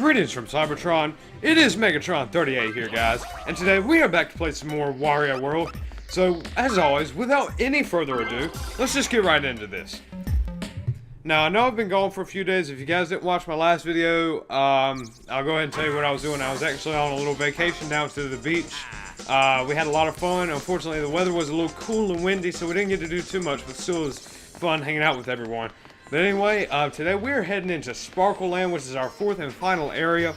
Greetings from Cybertron. It is Megatron38 here, guys, and today we are back to play some more Wario World. So, as always, without any further ado, let's just get right into this. Now, I know I've been gone for a few days. If you guys didn't watch my last video, I'll go ahead and tell you what I was doing. I was actually on a little vacation down to the beach. We had a lot of fun. Unfortunately, the weather was a little cool and windy, so we didn't get to do too much, but still it was fun hanging out with everyone. But anyway, today we're heading into Sparkle Land, which is our fourth and final area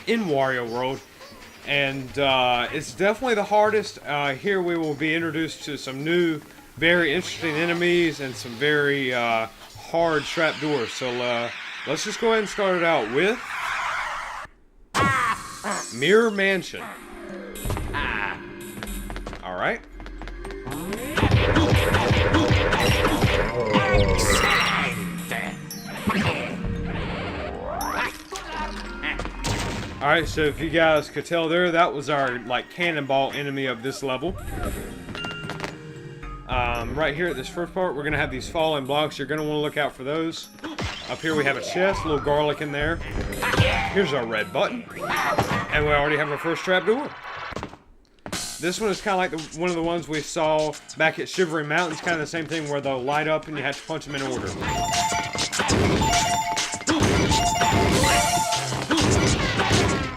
in Wario World. And it's definitely the hardest. Here we will be introduced to some new, very interesting enemies and some very hard trapdoors. So let's just go ahead and start it out with Mirror Mansion. Alright. Alright, so if you guys could tell there, that was our, like, cannonball enemy of this level. Right here at this first part, we're going to have these falling blocks. You're going to want to look out for those. Up here we have a chest, a little garlic in there. Here's our red button. And we already have our first trapdoor. This one is kind of like one of the ones we saw back at Shivering Mountains. Kind of the same thing where they'll light up and you have to punch them in order.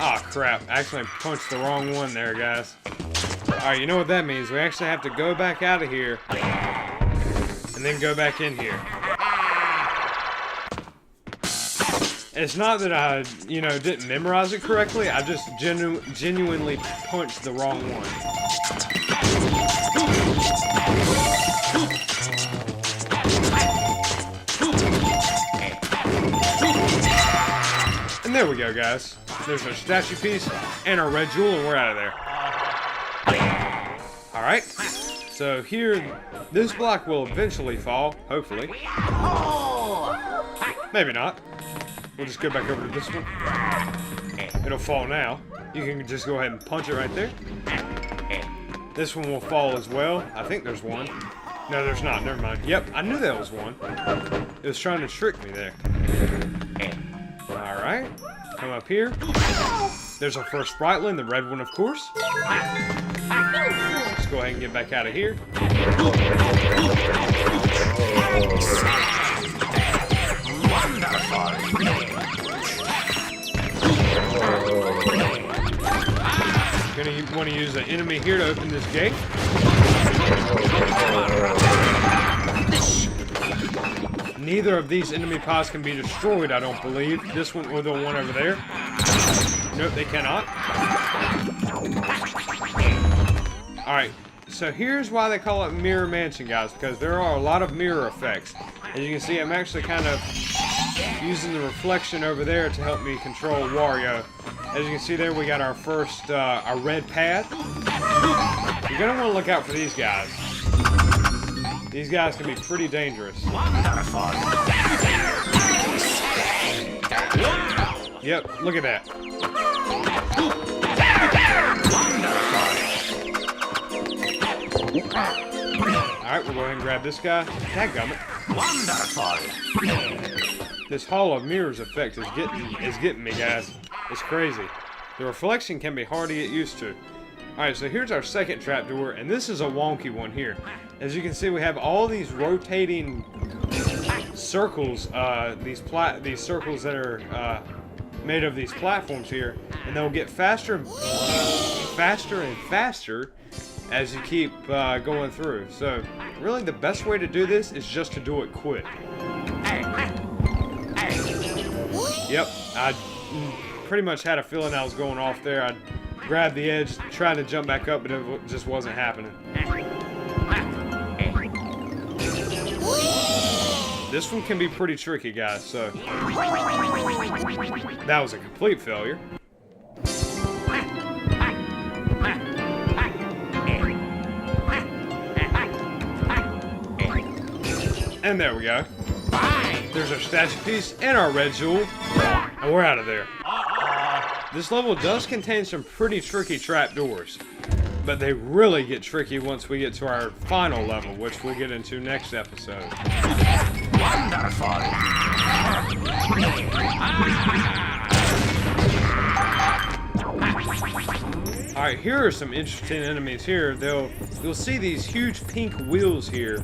Ah, crap. I actually punched the wrong one there, guys. Alright, you know what that means. We actually have to go back out of here and then go back in here. It's not that I, didn't memorize it correctly. I just genuinely punched the wrong one. And there we go, guys. There's our statue piece and our red jewel, and we're out of there. Alright. So here, this block will eventually fall, hopefully. Maybe not. We'll just go back over to this one. It'll fall now. You can just go ahead and punch it right there. This one will fall as well. I think there's one. No, there's not. Never mind. Yep, I knew that was one. It was trying to trick me there. Alright. Come up here. There's our first Spriteland, the red one, of course. Let's go ahead and get back out of here. Gonna want to use an enemy here to open this gate. Neither of these enemy pods can be destroyed, I don't believe. This one or the one over there. Nope, they cannot. Alright, so here's why they call it Mirror Mansion, guys, because there are a lot of mirror effects. As you can see, I'm actually kind of using the reflection over there to help me control Wario. As you can see there, we got our first, our red pad. You're going to want to look out for these guys. These guys can be pretty dangerous. Yep, look at that. Alright, we'll go ahead and grab this guy. Dadgummit. Wonderful. This Hall of Mirrors effect is getting me, guys. It's crazy. The reflection can be hard to get used to. Alright, so here's our second trapdoor, and this is a wonky one here. As you can see, we have all these rotating circles, these circles that are made of these platforms here, and they'll get faster and faster as you keep going through. So, really the best way to do this is just to do it quick. Yep, I pretty much had a feeling I was going off there. I grabbed the edge, tried to jump back up, but it just wasn't happening. This one can be pretty tricky, guys, so that was a complete failure. And there we go. There's our statue piece and our red jewel, and we're out of there. This level does contain some pretty tricky trapdoors, but they really get tricky once we get to our final level, which we'll get into next episode. Wonderful! Alright, here are some interesting enemies here. You'll see these huge pink wheels here.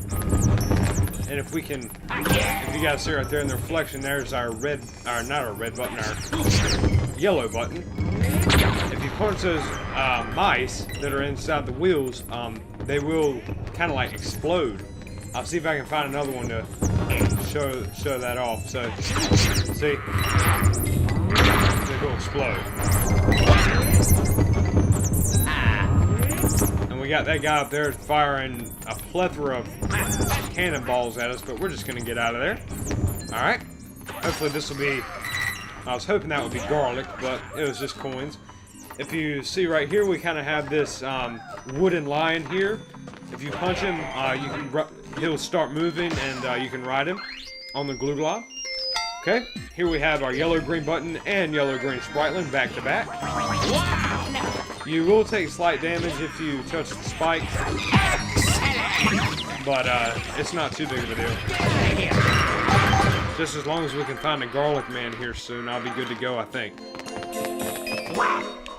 And if we can, if you guys see right there in the reflection, there's our red, not our red button, our yellow button. If you punch those mice that are inside the wheels, they will kind of like explode. I'll see if I can find another one to show that off. So, see, they will explode. And we got that guy up there firing a plethora of cannonballs at us, but we're just gonna get out of there. All right. Hopefully this will be. I was hoping that would be garlic, but it was just coins. If you see right here, we kind of have this wooden lion here. If you punch him, he'll start moving, and you can ride him on the glue glob. Okay, here we have our yellow-green button and yellow-green spriteling back to back. You will take slight damage if you touch the spike, but it's not too big of a deal. Just as long as we can find a garlic man here soon, I'll be good to go, I think.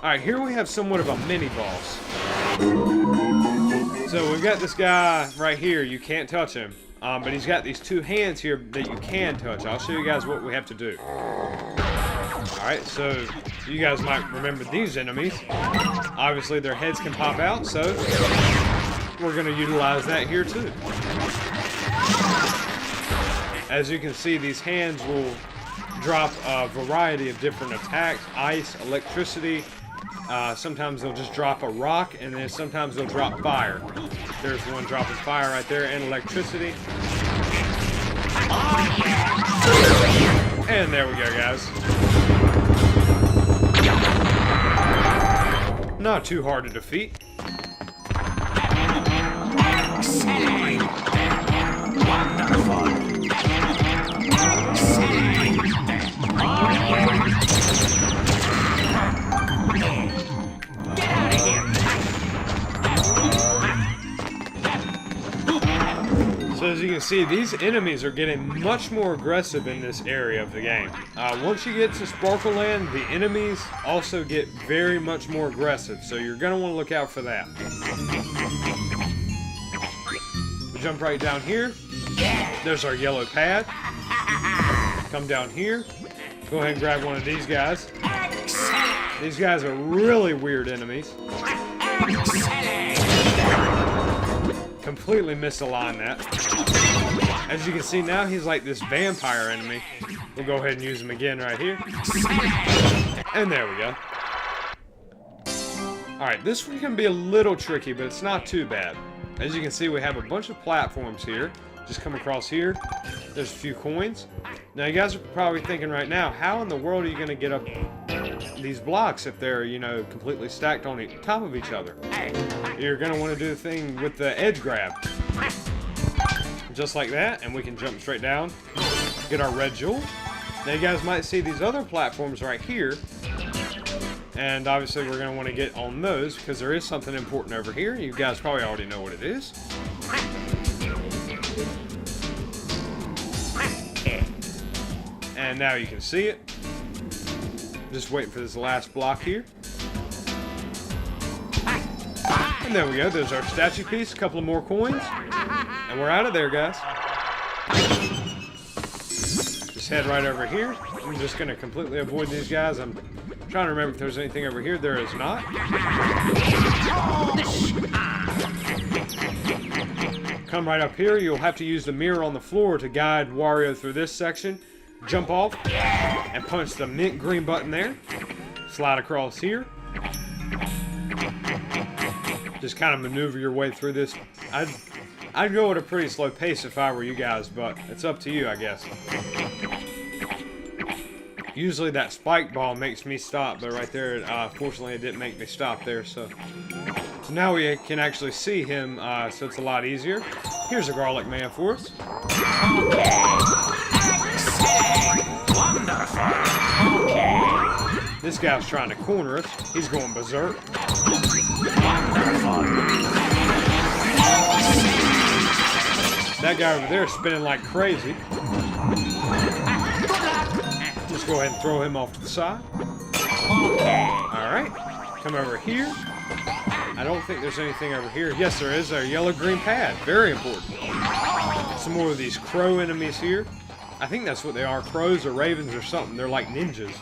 Alright, here we have somewhat of a mini-boss. So we've got this guy right here, you can't touch him. But he's got these two hands here that you can touch. I'll show you guys what we have to do. Alright, so you guys might remember these enemies. Obviously their heads can pop out, so we're going to utilize that here too. As you can see, these hands will drop a variety of different attacks. Ice, electricity. Sometimes they'll just drop a rock, and then sometimes they'll drop fire. There's one dropping fire right there, and electricity. And there we go, guys. Not too hard to defeat. Excellent. Wonderful. So as you can see, these enemies are getting much more aggressive in this area of the game. Once you get to Sparkle Land, the enemies also get very much more aggressive, so you're going to want to look out for that. We jump right down here. There's our yellow pad. Come down here. Go ahead and grab one of these guys. These guys are really weird enemies. Completely misaligned that. As you can see now, he's like this vampire enemy. We'll go ahead and use him again right here. And there we go. Alright, this one can be a little tricky, but it's not too bad. As you can see, we have a bunch of platforms here. Just come across here. There's a few coins. Now, you guys are probably thinking right now, how in the world are you going to get up these blocks if they're, you know, completely stacked on top of each other? You're going to want to do the thing with the edge grab. Just like that, and we can jump straight down, get our red jewel. Now, you guys might see these other platforms right here. And obviously, we're going to want to get on those because there is something important over here. You guys probably already know what it is. And now you can see it. Just waiting for this last block here. And there we go. There's our statue piece. A couple of more coins. And we're out of there, guys. Just head right over here. I'm just going to completely avoid these guys. I'm trying to remember if there's anything over here. There is not. Come right up here. You'll have to use the mirror on the floor to guide Wario through this section. Jump off and punch the mint green button there. Slide across here. Just kind of maneuver your way through this. I'd go at a pretty slow pace if I were you guys, but it's up to you, I guess. Usually that spike ball makes me stop, but right there, fortunately, it didn't make me stop there. So now we can actually see him, so it's a lot easier. Here's a garlic man for us. Wonderful. Okay. This guy's trying to corner us. He's going berserk. Wonderful. That guy over there is spinning like crazy. Just go ahead and throw him off to the side. Okay. Alright. Come over here. I don't think there's anything over here. Yes, there is. A yellow-green pad. Very important. Some more of these crow enemies here. I think that's what they are. Crows or ravens or something. They're like ninjas.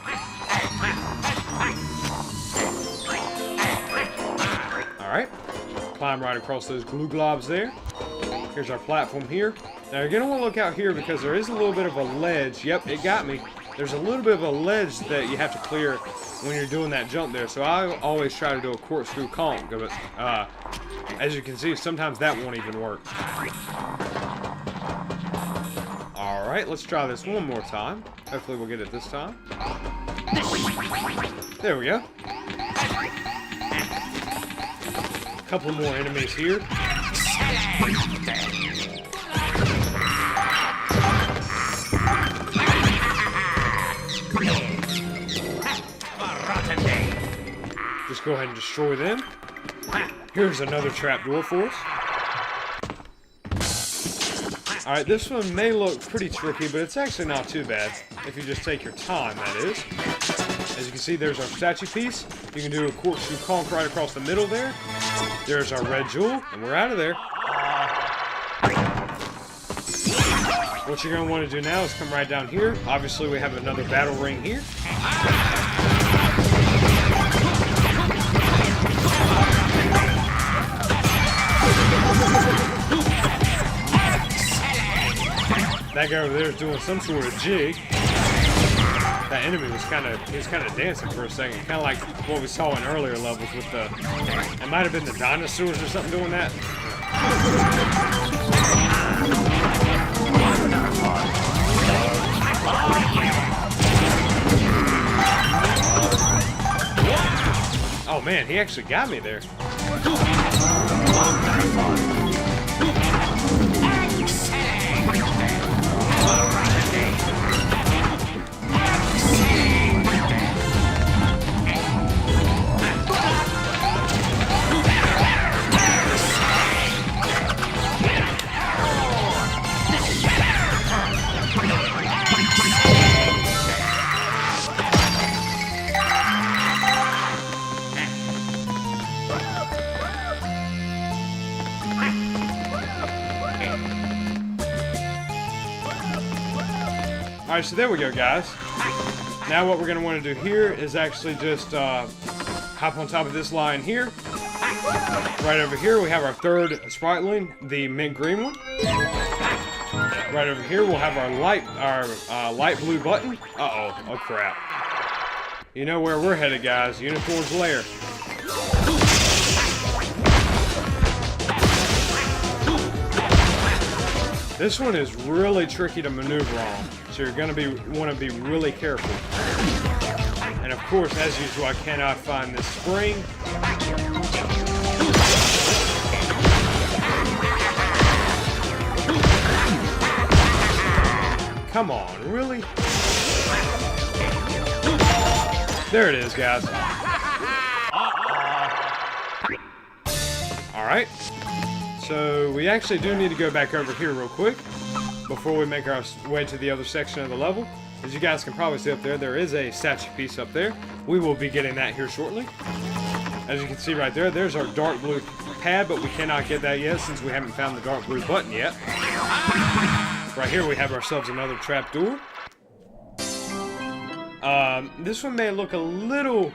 Alright. Climb right across those glue globs there. Here's our platform here. Now you're going to want to look out here because there is a little bit of a ledge. Yep, it got me. There's a little bit of a ledge that you have to clear when you're doing that jump there. So I always try to do a corkscrew conk. But as you can see, sometimes that won't even work. Alright, let's try this one more time. Hopefully we'll get it this time. There we go. A couple more enemies here. Just go ahead and destroy them. Here's another trapdoor for us. Alright, this one may look pretty tricky, but it's actually not too bad. If you just take your time, that is. As you can see, there's our statue piece. You can do a corkscrew conk right across the middle there. There's our red jewel, and we're out of there. What you're going to want to do now is come right down here. Obviously, we have another battle ring here. That guy over there is doing some sort of jig. That enemy was kind of dancing for a second, kind of like what we saw in earlier levels with the. It might have been the dinosaurs or something doing that. Oh man, he actually got me there. Alright, so there we go, guys. Now what we're going to want to do here is actually just hop on top of this line here. Right over here we have our third spriteling, the mint green one. Right over here we'll have our light blue button. Uh-oh, oh crap. You know where we're headed, guys. Unicorn's Lair. This one is really tricky to maneuver on, so you're going to want to be really careful. And of course, as usual, I cannot find this spring. Come on, really? There it is, guys. Alright. So we actually do need to go back over here real quick before we make our way to the other section of the level. As you guys can probably see up there, there is a statue piece up there. We will be getting that here shortly. As you can see right there, there's our dark blue pad, but we cannot get that yet since we haven't found the dark blue button yet. Right here we have ourselves another trapdoor. This one may look a little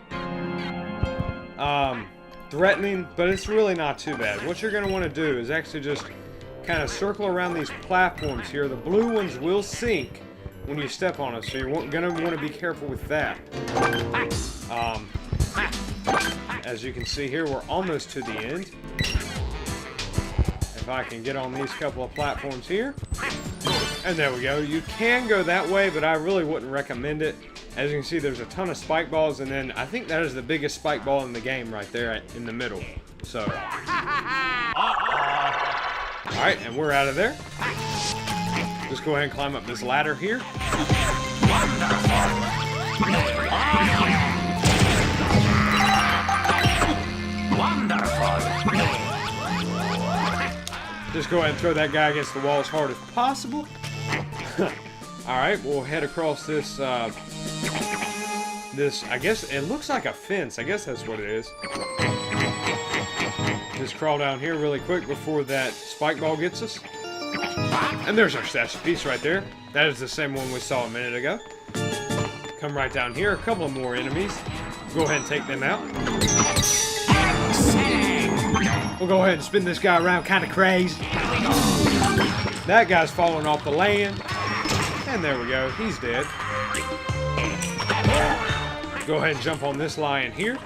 threatening, but it's really not too bad. What you're going to want to do is actually just kind of circle around these platforms here. The blue ones will sink when you step on it, so you're going to want to be careful with that. As you can see here, we're almost to the end. If I can get on these couple of platforms here. And there we go. You can go that way, but I really wouldn't recommend it. As you can see, there's a ton of spike balls, and then I think that is the biggest spike ball in the game right there in the middle. So. Alright, and we're out of there. Just go ahead and climb up this ladder here. Just go ahead and throw that guy against the wall as hard as possible. Alright, we'll head across this, I guess, it looks like a fence. I guess that's what it is. just crawl down here really quick before that spike ball gets us. And there's our statue piece right there. That is the same one we saw a minute ago. Come right down here. A couple of more enemies. Go ahead and take them out. We'll go ahead and spin this guy around kind of crazy. That guy's falling off the land. And there we go. He's dead. Go ahead and jump on this lion here.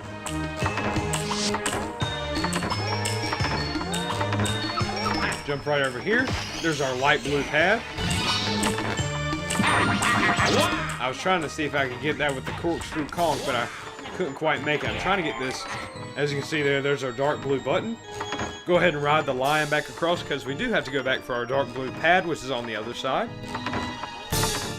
Jump right over here. There's our light blue pad. I was trying to see if I could get that with the corkscrew conch, but I couldn't quite make it. I'm trying to get this. As you can see there, there's our dark blue button. Go ahead and ride the lion back across because we do have to go back for our dark blue pad, which is on the other side.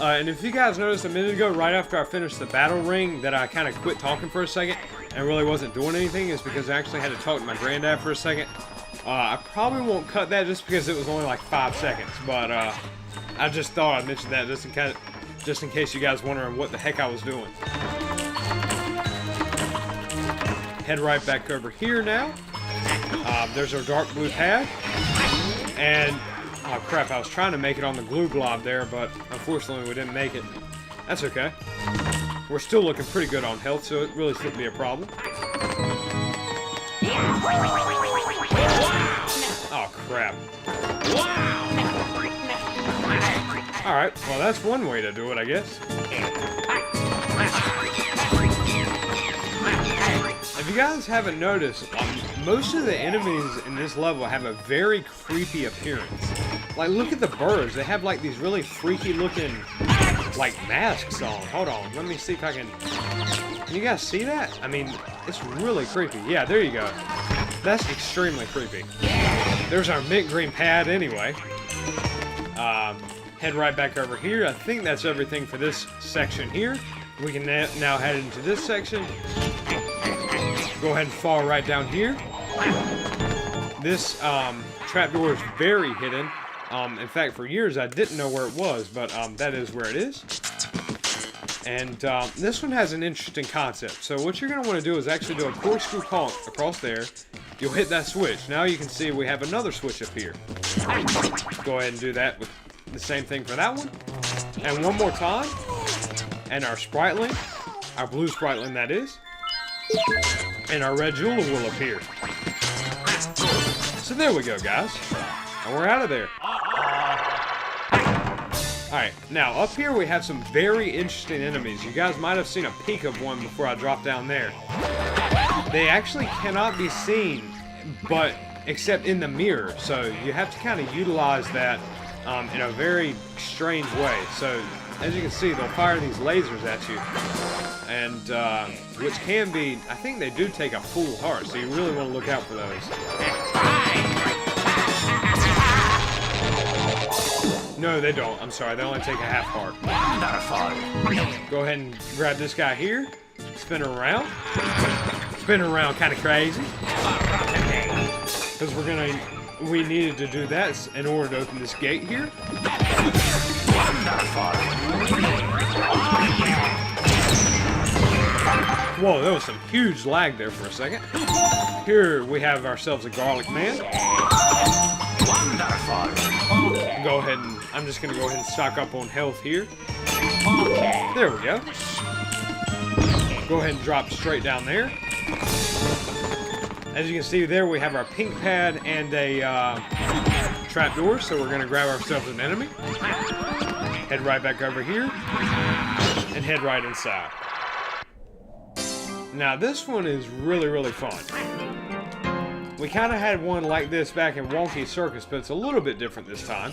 And if you guys noticed a minute ago, right after I finished the battle ring, that I kind of quit talking for a second and really wasn't doing anything, is because I actually had to talk to my granddad for a second. I probably won't cut that just because it was only like 5 seconds, but I just thought I'd mention that just in case you guys wondering what the heck I was doing. Head right back over here now. There's our dark blue pad, and oh crap, I was trying to make it on the glue glob there, but unfortunately we didn't make it. That's okay. We're still looking pretty good on health, so it really shouldn't be a problem. Oh crap. Alright, well that's one way to do it, I guess. If you guys haven't noticed, most of the enemies in this level have a very creepy appearance. Like, look at the birds. They have like these really freaky looking like masks on. Hold on, let me see if I can you guys see that? I mean, it's really creepy. Yeah, there you go. That's extremely creepy. There's our mint green pad anyway. Head right back over here. I think that's everything for this section here. We can now head into this section. Go ahead and fall right down here. This trapdoor is very hidden. In fact, for years I didn't know where it was, but that is where it is. And this one has an interesting concept. So what you're going to want to do is actually do a corkscrew conch across there. You'll hit that switch. Now you can see we have another switch up here. Go ahead and do that with the same thing for that one. And one more time. And our spriteling, our blue spriteling that is. And our red jewel will appear. So there we go, guys. And we're out of there. Alright, now up here we have some very interesting enemies. You guys might have seen a peek of one before I dropped down there. They actually cannot be seen, but except in the mirror. So you have to kind of utilize that in a very strange way. So as you can see, they'll fire these lasers at you. And which can be, I think they do take a full heart, so you really want to look out for those. No, they don't. I'm sorry. They only take a half heart. Wonderful. Go ahead and grab this guy here. Spin her around. Spin her around kind of crazy. Because we needed to do that in order to open this gate here. Whoa, that was some huge lag there for a second. Here we have ourselves a garlic man. Go ahead and I'm just gonna go ahead and stock up on health here. There we go. Go ahead and drop straight down there. As you can see there, we have our pink pad and a trapdoor, so we're gonna grab ourselves an enemy. Head right back over here and head right inside. Now this one is really fun. We kind of had one like this back in Wonky Circus, but it's a little bit different this time.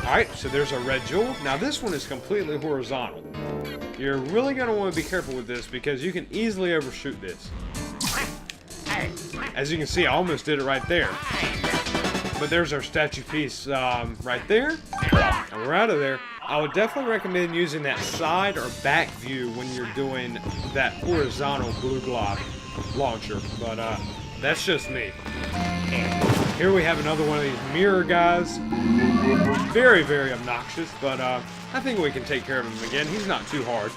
Alright, so there's a red jewel. Now this one is completely horizontal. You're really going to want to be careful with this because you can easily overshoot this. As you can see, I almost did it right there. But there's our statue piece right there. And we're out of there. I would definitely recommend using that side or back view when you're doing that horizontal blue glob launcher. But that's just me. Here we have another one of these mirror guys. Very obnoxious, but I think we can take care of him again. He's not too hard.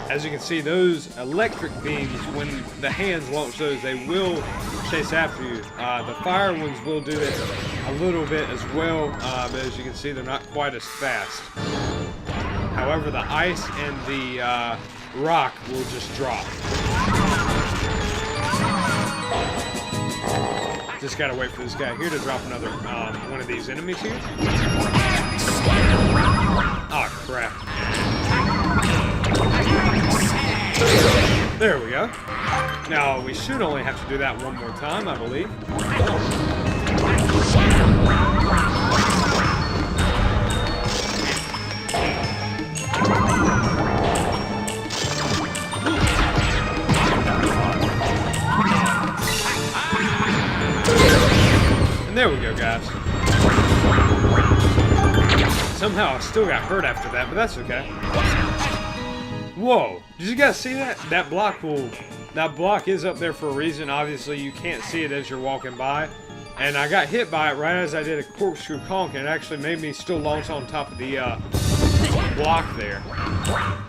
As you can see, those electric beams, when the hands launch those, they will chase after you. The fire ones will do it a little bit as well, but as you can see, they're not quite as fast. However, the ice and the rock will just drop. Just gotta wait for this guy here to drop another one of these enemies here. Oh crap. There we go. Now we should only have to do that one more time, I believe. And there we go, guys. Somehow I still got hurt after that, but that's okay. Whoa! Did you guys see that? That block is up there for a reason. Obviously, you can't see it as you're walking by. And I got hit by it right as I did a corkscrew conk, and it actually made me still launch on top of the block there.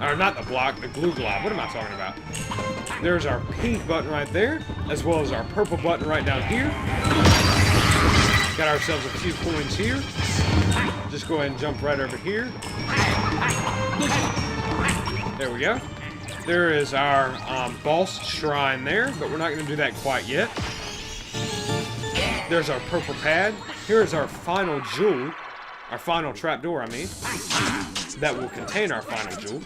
Or not the block, the glue glob. What am I talking about? There's our pink button right there, as well as our purple button right down here. Got ourselves a few coins here. Just go ahead and jump right over here. There we go. There is our boss shrine there, but we're not going to do that quite yet. There's our purple pad. Here is our final jewel. Our final trapdoor, I mean. That will contain our final jewel.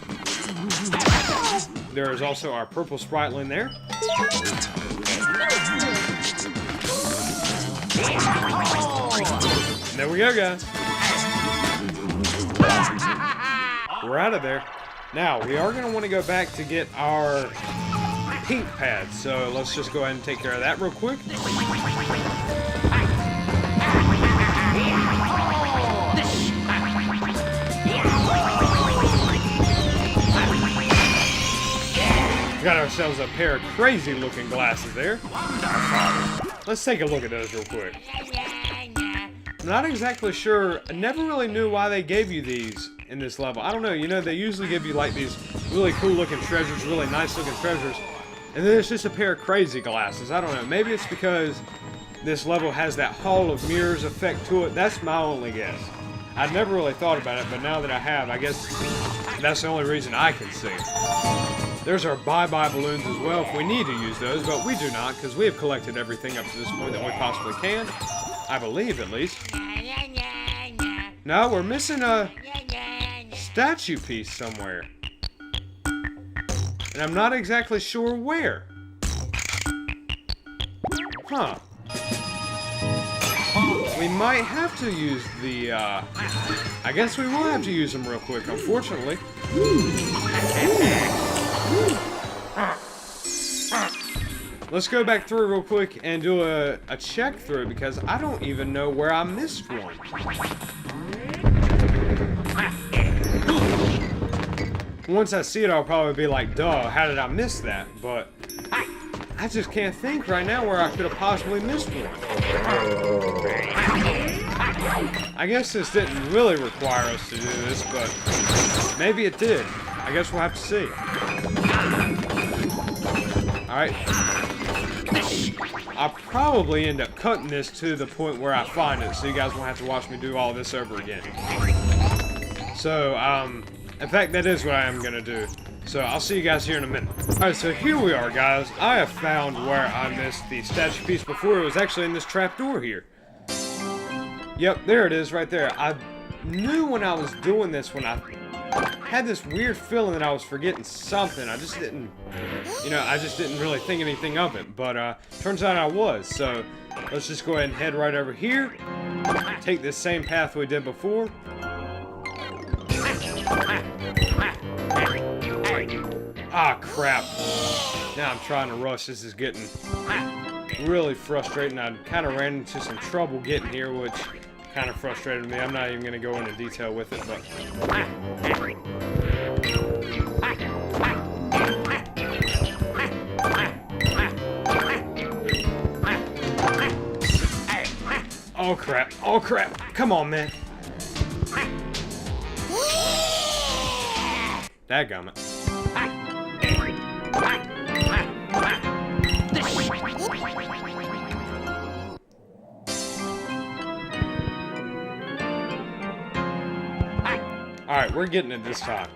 There is also our purple spriteling there. And there we go, guys. We're out of there. Now, we are going to want to go back to get our pink pad, so let's just go ahead and take care of that real quick. Got ourselves a pair of crazy looking glasses there. Let's take a look at those real quick. I'm not exactly sure. I never really knew why they gave you these in this level. I don't know, you know, they usually give you like these really cool looking treasures, really nice looking treasures, and then it's just a pair of crazy glasses. I don't know, maybe it's because this level has that Hall of Mirrors effect to it. That's my only guess. I'd never really thought about it, but now that I have, I guess that's the only reason I can see it. There's our bye-bye balloons as well if we need to use those, but we do not because we have collected everything up to this point that we possibly can. I believe, at least. No, we're missing a statue piece somewhere. And I'm not exactly sure where. Huh. We might have to use the, I guess we will have to use them real quick, unfortunately. Let's go back through real quick and do a check through because I don't even know where I missed one. Once I see it, I'll probably be like, duh, how did I miss that? But I just can't think right now where I could have possibly missed one. I guess this didn't really require us to do this, but maybe it did. I guess we'll have to see. Alright. I'll probably end up cutting this to the point where I find it, so you guys won't have to watch me do all this over again. So, in fact, that is what I am gonna do. So, I'll see you guys here in a minute. Alright, so here we are, guys. I have found where I missed the statue piece before. It was actually in this trapdoor here. Yep, there it is right there. I knew when I was doing this, when I had this weird feeling that I was forgetting something. I just didn't, you know, I just didn't really think anything of it. But turns out I was. So let's just go ahead and head right over here. Take this same path we did before. Ah, crap. Now I'm trying to rush. This is getting really frustrating. I kind of ran into some trouble getting here, which kind of frustrated me. I'm not even going to go into detail with it, but... Oh, crap. Oh, crap. Come on, man. Dadgummit. Alright, we're getting it this time.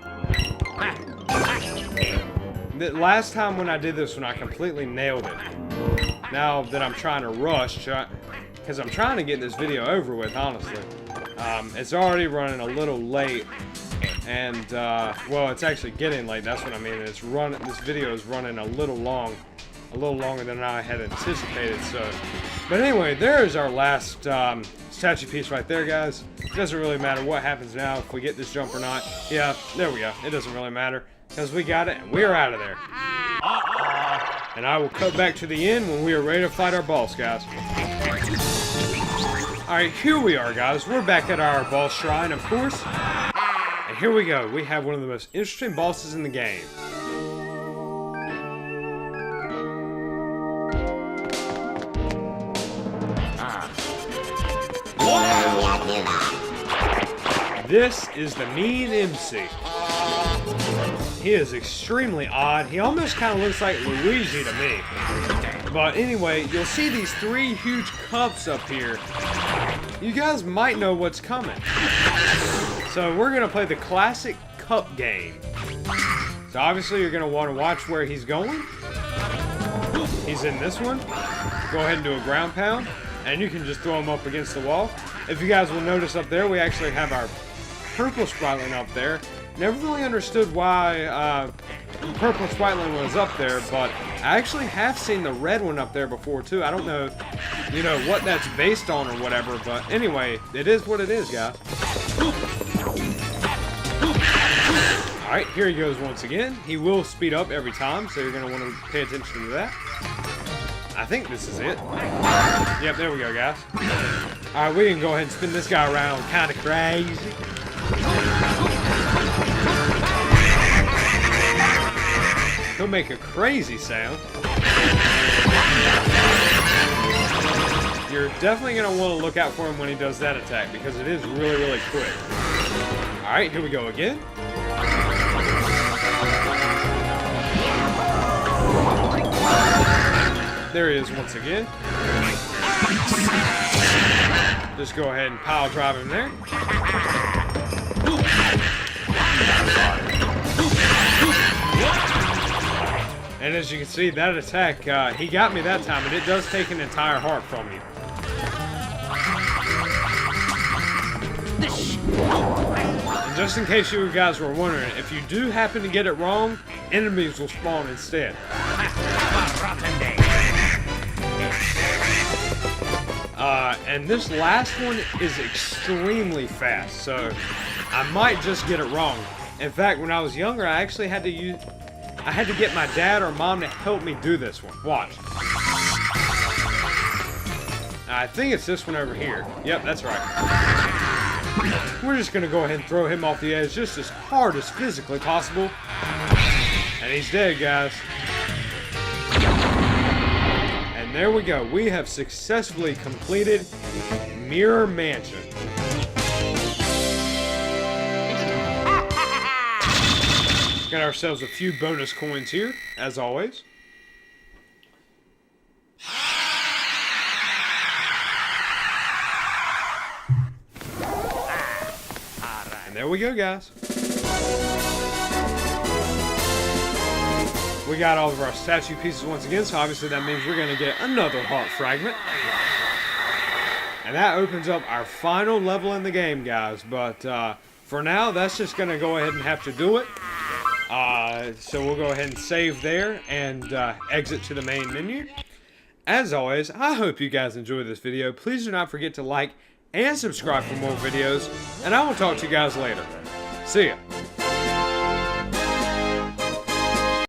The last time when I did this one, I completely nailed it. Now that I'm trying to rush, because I'm trying to get this video over with, honestly. It's already running a little late, and, well, it's actually getting late, that's what I mean. This video is running a little longer than I had anticipated, so. But anyway, there's our last, statue piece right there, guys. It doesn't really matter what happens now, if we get this jump or not. Yeah, there we go. It doesn't really matter, because we got it, and we're out of there. And I will cut back to the end when we are ready to fight our boss, guys. Alright, here we are, guys. We're back at our boss shrine, of course. And here we go. We have one of the most interesting bosses in the game. This is the mean MC. He is extremely odd. He almost kind of looks like Luigi to me. But anyway, you'll see these 3 huge cups up here. You guys might know what's coming. So we're going to play the classic cup game. So obviously you're going to want to watch where he's going. He's in this one. Go ahead and do a ground pound. And you can just throw him up against the wall. If you guys will notice up there, we actually have our purple Spritling up there. Never really understood why purple Spritling was up there, but I actually have seen the red one up there before too. I don't know, you know, what that's based on or whatever, but anyway, it is what it is, guys. Alright, here he goes once again. He will speed up every time, so you're going to want to pay attention to that. I think this is it. Yep, there we go, guys. Alright, we can go ahead and spin this guy around kind of crazy. He'll make a crazy sound. You're definitely going to want to look out for him when he does that attack, because it is really, really quick. Alright, here we go again. There he is once again. Just go ahead and pile drive him there. And as you can see, that attack, he got me that time, and it does take an entire heart from you. And just in case you guys were wondering, if you do happen to get it wrong, enemies will spawn instead. And this last one is extremely fast, so I might just get it wrong. In fact, when I was younger, I actually had to get my dad or mom to help me do this one. Watch. I think it's this one over here. Yep, that's right. We're just going to go ahead and throw him off the edge just as hard as physically possible. And he's dead, guys. And there we go. We have successfully completed Mirror Mansion. Got ourselves a few bonus coins here, as always. And there we go, guys. We got all of our statue pieces once again, so obviously that means we're going to get another heart fragment. And that opens up our final level in the game, guys. But for now, that's just going to go ahead and have to do it. So we'll go ahead and save there and exit to the main menu. As always, I hope you guys enjoyed this video. Please do not forget to like and subscribe for more videos. And I will talk to you guys later. See ya.